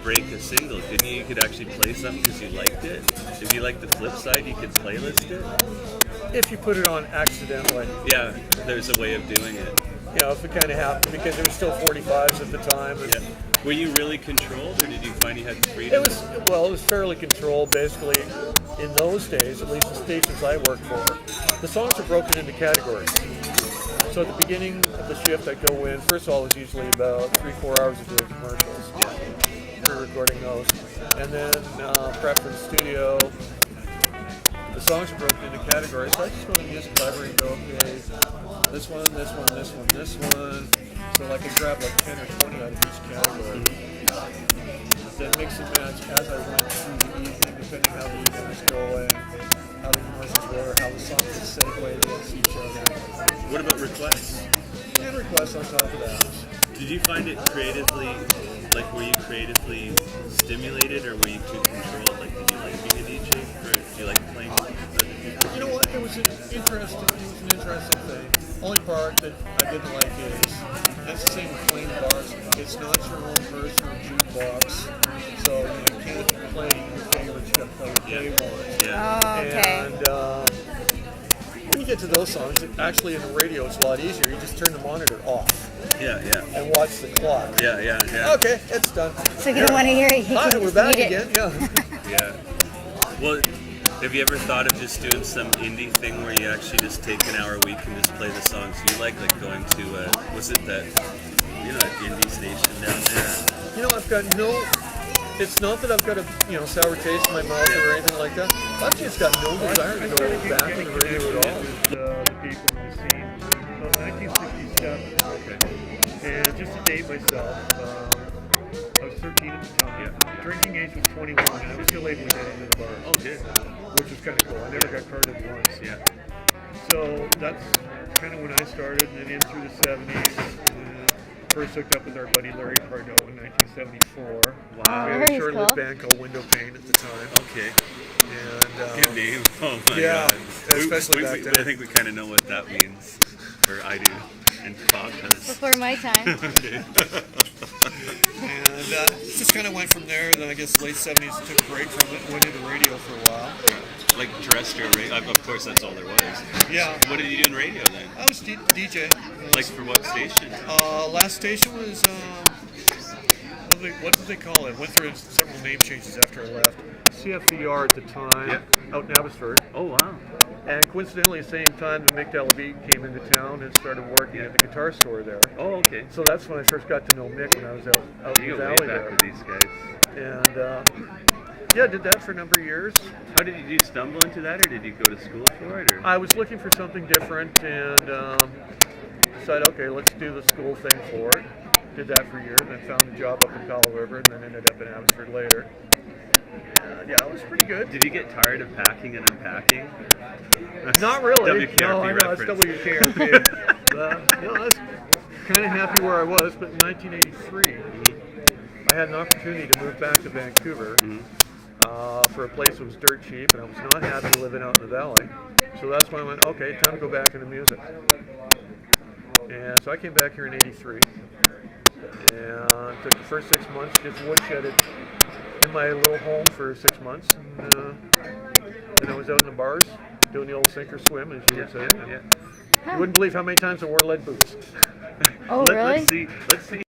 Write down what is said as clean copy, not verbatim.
break a single, couldn't you? You could actually play something because you liked it. If you liked the flip side, you could playlist it. If you put it on accidentally. Yeah, there's a way of doing it. You know, if it kind of happened, because there was still 45s at the time. And Yeah. Were you really controlled, or did you find you had freedom? it was fairly controlled, basically. In those days, at least the stations I worked for, the songs are broken into categories. So at the beginning of the shift, I'd go in. First of all, it was usually about 3-4 hours of doing commercials, pre-recording those, and then prep for the studio. The songs are broken into categories. So I just go to the music library and go, okay, this one, this one, this one, this one. So I could grab like 10 or 20 out of each category. Then mix and match as I went through the evening, depending how the evening was going, how the commercials were, how the songs would segue against each other. What about requests? And requests on top of that. Did you find it creatively, like were you creatively stimulated, or were you too controlled? Like, did you like being a DJ, or did you like playing with other people? You know what? It was an interesting thing. Only part that I didn't like is that's the same with playing bars. It's not your own personal jukebox, so you can't play your favorites. You got to play what they want. Yeah. Oh, okay. And when you get to those songs, actually in the radio it's a lot easier. You just turn the monitor off Yeah, yeah. and watch the clock. Yeah, yeah, yeah. Okay, it's done. So if you don't want to hear it, you Hi, can we're just back mute it. again. Yeah. Yeah. Well, have you ever thought of just doing some indie thing where you actually just take an hour a week and just play the songs you like going to, was it that, that indie station down there? You know, I've got no. It's not that I've got a sour taste in my mouth or anything like that. I've just got no desire to go back to the radio at all. The people in the scene, 1967. Okay. And just to date myself, I was 13 at the time. Yeah. Drinking age was 21, and I was still able to get into the bar. Oh, good. Which was kind of cool. I never got carded once. Yeah. So that's kind of when I started, and then in through the 70s. First hooked up with our buddy Larry Pardo in 1974. Wow. We had a Larry's short-lived cool. band called Window Pane at the time. Okay. And Good name. Oh my yeah, God. especially back then. I think we kind of know what that means, or I do, and Bob does. Before my time. Okay. And just kind of went from there. Then I guess late 70s took a break from it, went into radio for a while. Like terrestrial radio. Of course, that's all there was. Yeah. What did you do in radio then? I was DJ. Like for what station? Last station was, what did they call it? Went through several name changes after I left. CFVR at the time, out in Abbotsford. Oh wow. And coincidentally, the same time that Mick Delavite came into town and started working at the guitar store there. Oh okay. So that's when I first got to know Mick, when I was out in You the go way valley back there. with these guys. And yeah, did that for a number of years. How did you stumble into that, or did you go to school for it? Or? I was looking for something different and decided, okay, let's do the school thing for it. Did that for a year, then found a job up in Powell River, and then ended up in Abbotsford later. And yeah, it was pretty good. Did you get tired of packing and unpacking? Not really. WKRP No, I know, it's reference. WKRP. I was kind of happy where I was, but in 1983, I had an opportunity to move back to Vancouver for a place that was dirt cheap, and I was not happy living out in the valley. So that's when I went, okay, time to go back into music. And so I came back here in 83, and took the first 6 months, just woodshedded in my little home for 6 months, and then I was out in the bars, doing the old sink or swim, as you would say. Yeah. You wouldn't believe how many times I wore lead boots. Oh, really? Let's see.